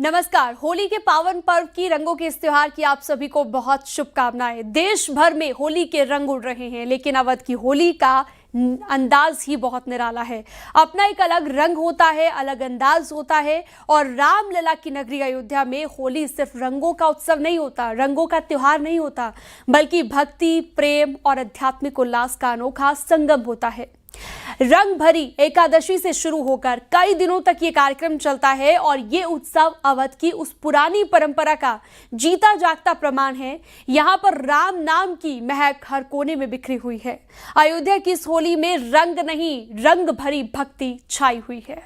नमस्कार। होली के पावन पर्व की रंगों के इस त्योहार की आप सभी को बहुत शुभकामनाएं। देश भर में होली के रंग उड़ रहे हैं, लेकिन अवध की होली का अंदाज ही बहुत निराला है। अपना एक अलग रंग होता है, अलग अंदाज होता है। और रामलला की नगरी अयोध्या में होली सिर्फ रंगों का उत्सव नहीं होता, रंगों का त्योहार नहीं होता, बल्कि भक्ति, प्रेम और आध्यात्मिक उल्लास का अनोखा संगम होता है। रंग भरी एकादशी से शुरू होकर कई दिनों तक ये कार्यक्रम चलता है और ये उत्सव अवध की उस पुरानी परंपरा का जीता जागता प्रमाण है। यहाँ पर राम नाम की महक हर कोने में बिखरी हुई है। अयोध्या की इस होली में रंग नहीं, रंग भरी भक्ति छाई हुई है।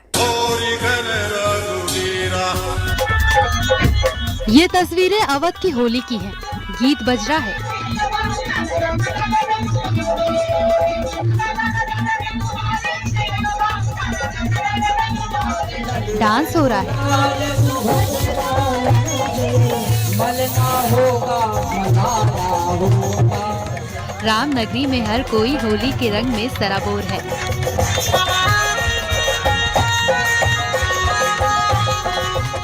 ये तस्वीरें अवध की होली की हैं। गीत बज रहा है, डांस हो रहा है। राम नगरी में हर कोई होली के रंग में सराबोर है।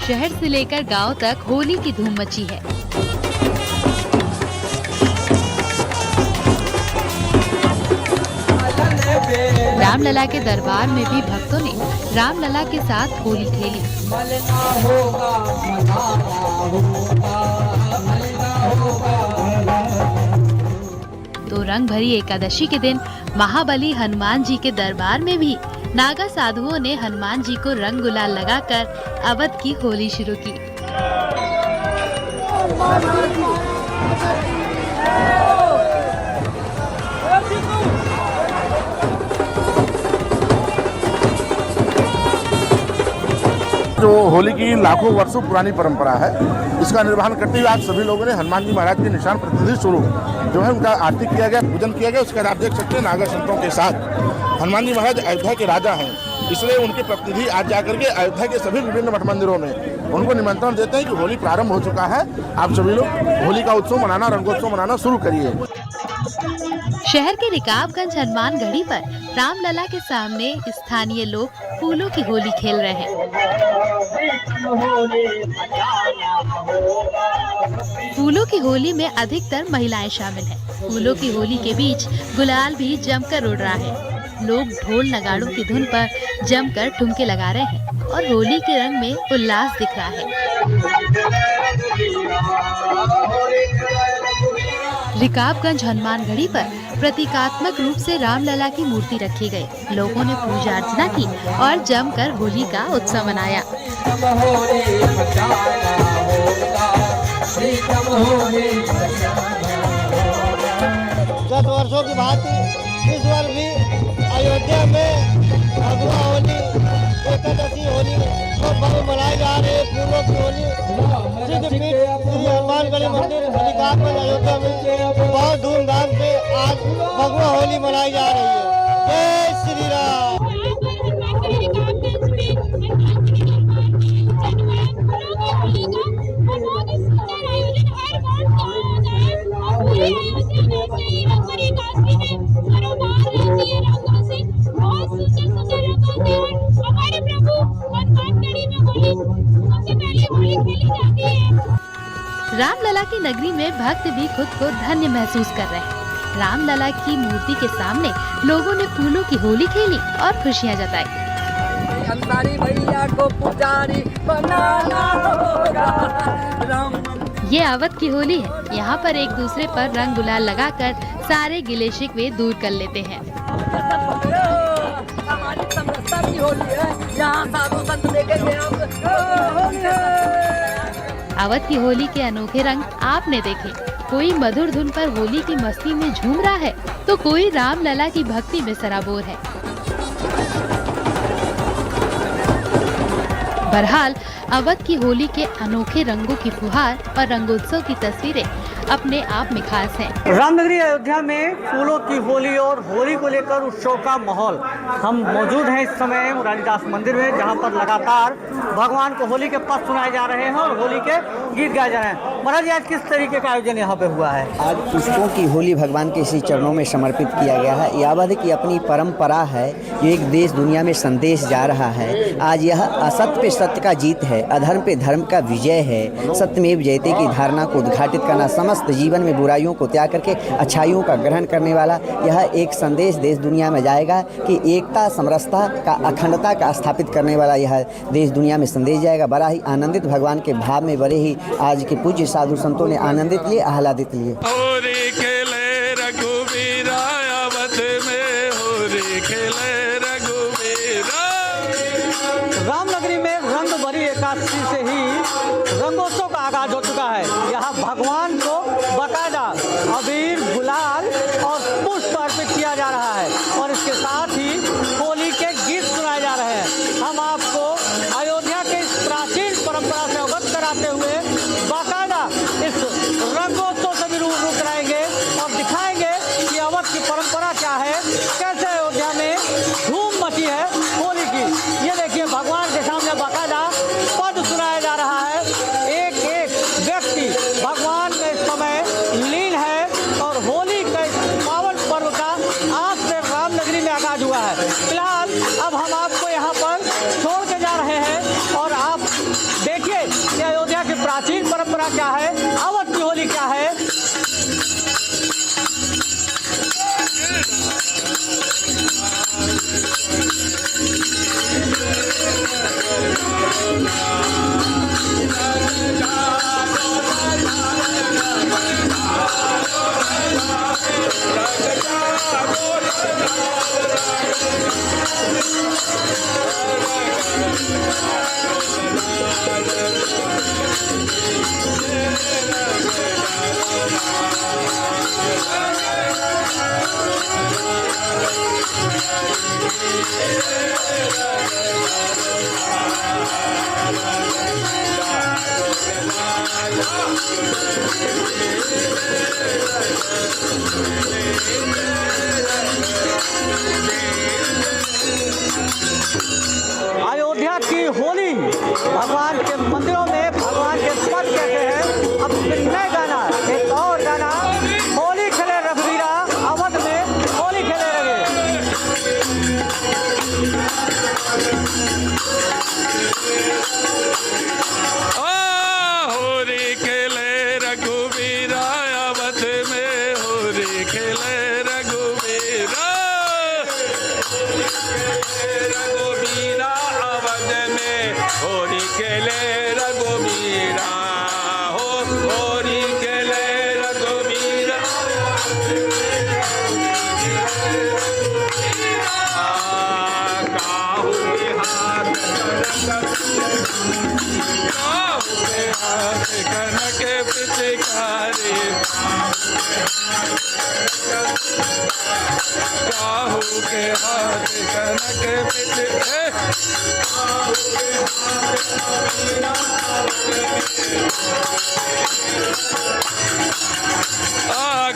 शहर से लेकर गांव तक होली की धूम मची है। रामलला के दरबार में भी भक्तों ने रामलला के साथ होली खेली। तो रंग भरी एकादशी के दिन महाबली हनुमान जी के दरबार में भी नागा साधुओं ने हनुमान जी को रंग गुलाल लगाकर अवध की होली शुरू की। जो होली की लाखों वर्षों पुरानी परंपरा है, इसका निर्वहन करते हुए आज सभी लोगों ने हनुमान जी महाराज के निशान प्रतिनिधि स्वरूप जो है उनका आरती किया गया, पूजन किया गया। उसके बाद आप देख सकते हैं नागा संतों के साथ हनुमान जी महाराज अयोध्या के राजा हैं, इसलिए उनके प्रतिनिधि आज जाकर के अयोध्या के सभी विभिन्न मठ मंदिरों में उनको निमंत्रण देते हैं कि होली प्रारंभ हो चुका है, आप सभी लोग होली का उत्सव मनाना, रंगोत्सव मनाना शुरू करिए। शहर के रिकाबगंज हनुमान गढ़ी पर रामलला के सामने स्थानीय लोग फूलों की होली खेल रहे हैं। फूलों की होली में अधिकतर महिलाएं शामिल हैं। फूलों की होली के बीच गुलाल भी जमकर उड़ रहा है। लोग ढोल नगाड़ों की धुन पर जमकर ठुमके लगा रहे हैं और होली के रंग में उल्लास दिख रहा है। रिकाबगंज हनुमान गढ़ी पर प्रतीकात्मक रूप से रामलला की मूर्ति रखी गई। लोगों ने पूजा अर्चना की और जमकर होली का उत्सव मनाया। गत वर्षों की भांति इस वर्ष भी अयोध्या में भगवा होली, एकादशी होली को पर्व मनाई जा रही है। फूलों की होली सिद्धपीठ श्री हनुमानगढ़ी मंदिर रिकाबगंज अयोध्या में बहुत धूमधाम से आज भगवा होली मनाई जा रही है। जय श्री राम। रामलला की नगरी में भक्त भी खुद को धन्य महसूस कर रहे हैं। रामलला की मूर्ति के सामने लोगों ने फूलों की होली खेली और खुशियां जताई। भैया को पुजारी बनाना होगा। ये अवध की होली है। यहाँ पर एक दूसरे पर रंग गुलाल लगाकर सारे गिले शिकवे दूर कर लेते हैं। हमारी समरसता की होली है, यहाँ साधु संत देखेंगे अवध की होली के अनोखे रंग आपने देखे। कोई मधुर धुन पर होली की मस्ती में झूम रहा है, तो कोई रामलला की भक्ति में सराबोर है। बहरहाल अवध की होली के अनोखे रंगों की फुहार और रंगोत्सव की तस्वीरें अपने आप में खास है। रामनगरी अयोध्या में फूलों की होली और होली को लेकर उत्सव का माहौल। हम मौजूद हैं इस समय मुरारीदास मंदिर में, जहां पर लगातार भगवान को होली के पद सुनाए जा रहे हैं और होली के गीत गाए जा रहे हैं। महाराज जी, आज किस तरीके का आयोजन यहाँ पे हुआ है? आज पुष्पों की होली भगवान के श्री चरणों में समर्पित किया गया है। यावत की अपनी परंपरा है, जो एक देश दुनिया में संदेश जा रहा है। आज यह असत्य पे सत्य का जीत है, अधर्म पे धर्म का विजय है। सत्यमेव जयते की धारणा को उद्घाटित करना, समस्त जीवन में बुराइयों को त्याग करके अच्छाइयों का ग्रहण करने वाला यह एक संदेश देश दुनिया में जाएगा कि एकता, समरसता का, अखंडता का स्थापित करने वाला यह देश दुनिया में संदेश जाएगा। बड़ा ही आनंदित भगवान के भाव में बड़े ही आज के पूज्य साधु संतों ने आनंदित लिए, आह्लादित लिए। होली खेले रघुवीरा अवध में, होली खेले रघुवीरा। रामनगरी में रंग भरी एकादशी से ही रंगोत्सव का आगाज हो चुका है। यहाँ भगवान को बाकायदा अबीर, गुलाल और पुष्प अर्पित किया जा रहा है और इसके साथ ही होली के गीत सुनाए जा रहे हैं। हम आपको अयोध्या के इस प्राचीन परंपरा से अवगत कराते हुए बाकायदा इस रंगोत्सव से भी रूबरू कराएंगे और दिखाएंगे कि अवध की परंपरा क्या है, कैसे अयोध्या में धूम मची है होली की। ये देखिए, भगवान के सामने बाकायदा पद सुनाया जा रहा है। एक एक व्यक्ति भगवान में इस समय लीन है और होली के पावन पर्व का आज से रामनगरी में आगाज हुआ है। फिलहाल अब हम आपको यहाँ पर छोड़ के जा रहे हैं और आप देखिए कि अयोध्या की प्राचीन परंपरा क्या है, अवध की होली क्या है। अयोध्या की होली भगवान के मंदिरों में भगवान के पद कहते हैं। अब नए गाना, एक और गाना, होली खेले रघुवीरा अवध में होली खेले रहे। होली खेले रघुवीरा अवध में, होली खेले रघुवीरा। रघुवीरा अवध में, होली खेले रघुवीरा। हो होली खेले रघुवीरा। काहू के हाथ कनक पिचकारी, काहू के हाथ कनक पिचकारी।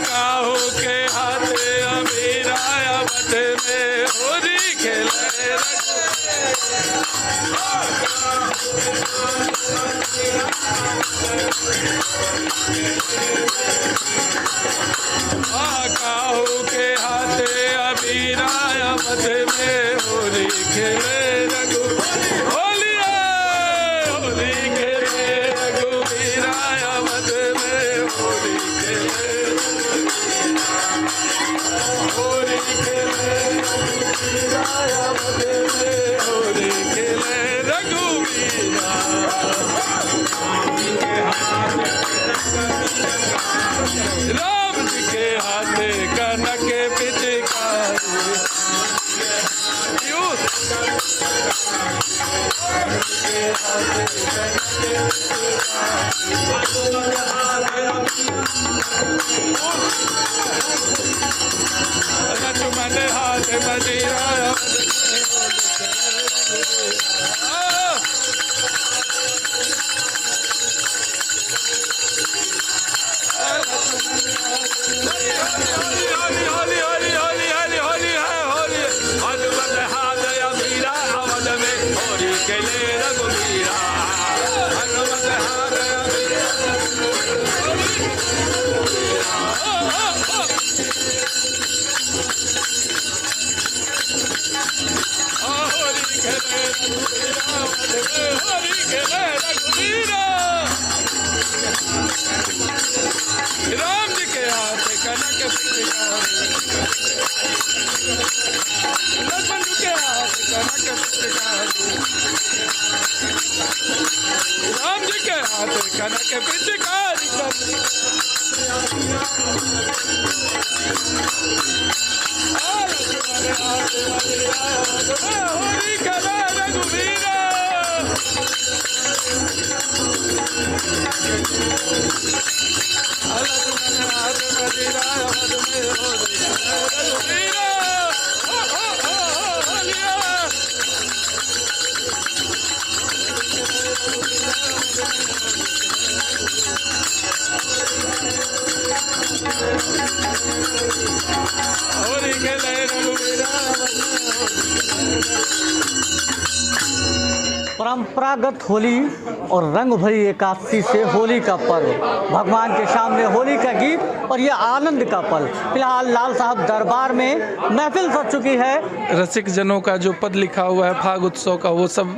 काहू के हाथ अबीरा अवध में, होली खेले काहू के हाथ अबीरा अवध में, होली खेले रघु। होली होली खेले रघुवीरा अवध में, होली खेले। होली खेले रघुवीरा अवध में, होली खेले रघुवीरा। राम जी के हाथ कनक पिचकारी। लक्ष्मण हाथ मजीरा। परंपरागत होली और रंग भरी एकादशी से होली का पर्व, भगवान के सामने होली का गीत और ये आनंद का पल। फिलहाल लाल साहब दरबार में महफिल सज चुकी है। रसिक जनों का जो पद लिखा हुआ है फाग उत्सव का, वो सब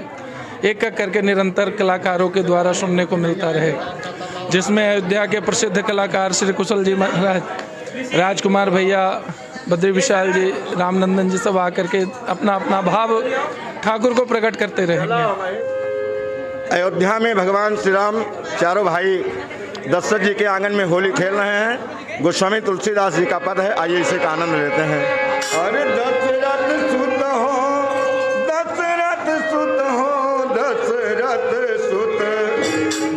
एक एक करके निरंतर कलाकारों के द्वारा सुनने को मिलता रहे, जिसमें अयोध्या के प्रसिद्ध कलाकार श्री कुशल जी महाराज, राजकुमार भैया, बद्री विशाल जी, रामनंदन जी सब आकर के अपना अपना भाव ठाकुर को प्रकट करते रहेंगे। अयोध्या में भगवान श्री राम चारों भाई दशरथ जी के आंगन में होली खेल रहे हैं। गोस्वामी तुलसीदास जी का पद है, आइए इसे का आनंद लेते हैं। अरे दशरथ सुत हो, दशरथ सुत हो, दशरथ सुत,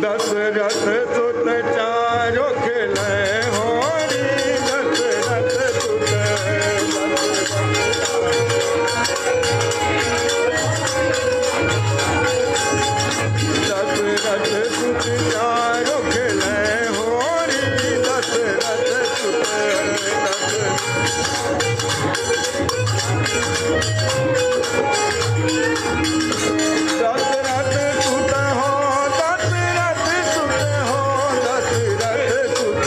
दशरथ सुत चारों खेले होली, दशरथ सुत। दशरथ सुत चारों खेले होली, दशरथ सुत। दशरथ सुत हो, दशरथ सुत हो, दशरथ सुत।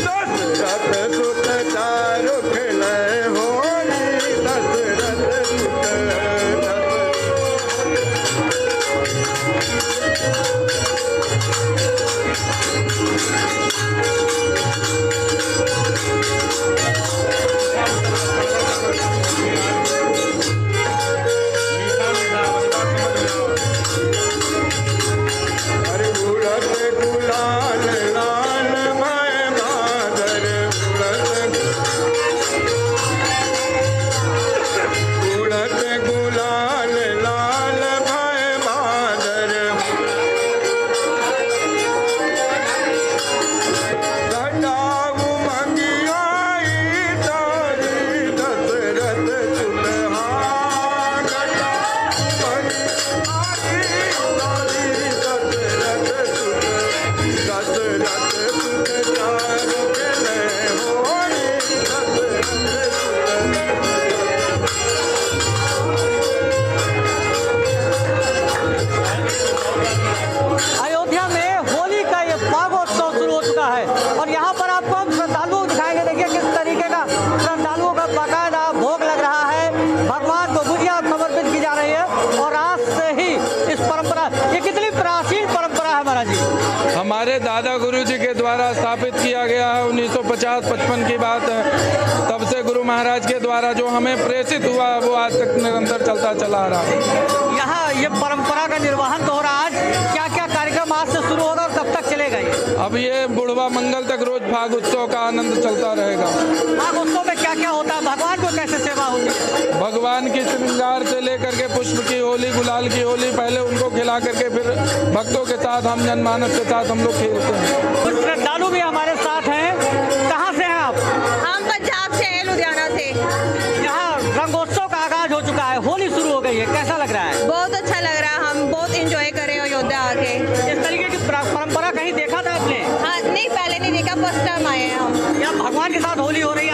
दशरथ सुत चारों खेले होली, दशरथ सुत। अरे उड़त गुलाल लाल भय बादल, उड़त गुलाल लाल भय बादल। घटाऊ मंगियाई तारी, दशरथ सुत। हाँ घटाऊ मंगियाई तारी, दशरथ सुत। दशरथ सुत चारों खेले होली, दशरथ अयोध्या में होली का ये पागोत्सव शुरू हो चुका है और यहाँ पर आपको हम श्रद्धालुओं को दिखाएंगे। देखिए किस तरीके का श्रद्धालुओं का बाकायदा भोग लग रहा है, भगवान को गुजिया समर्पित की जा रही है। और आज से ही इस परंपरा, ये कितनी प्राचीन परंपरा है महाराज जी? हमारे दादा गुरु जी के द्वारा स्थापित किया गया है, 1950-55 की बात है। तब से गुरु महाराज के द्वारा जो हमें प्रेषित हुआ वो आज तक निरंतर चलता चला आ रहा है। यहाँ ये परंपरा का निर्वहन तो हो रहा है। आज क्या क्या कार्यक्रम आज से शुरू होगा और कब तक चलेगा ये? अब ये बुढ़वा मंगल तक रोज फाग उत्सव का आनंद चलता रहेगा। फाग उत्सव में क्या क्या होता है, भगवान को कैसे सेवा होती है? भगवान की श्रृंगार से लेकर के पुष्प की होली, गुलाल की होली, पहले उनको खिला करके फिर भक्तों के साथ, हम जनमानस के साथ हम लोग खेलते हैं। कुछ श्रद्धालु भी हमारे साथ हैं। कहाँ से हैं आप? हम पंजाब से हैं, लुधियाना से। यहाँ रंगोत्सव का आगाज हो चुका है, होली शुरू हो गई है, कैसा लग रहा है? बहुत अच्छा लग रहा है, हम बहुत एंजॉय कर रहे हैं अयोध्या आके। इस तरीके की परंपरा कहीं देखा था आपने? हाँ नहीं, पहले नहीं देखा, फर्स्ट टाइम आए हैं हम। यहाँ भगवान के साथ होली हो रही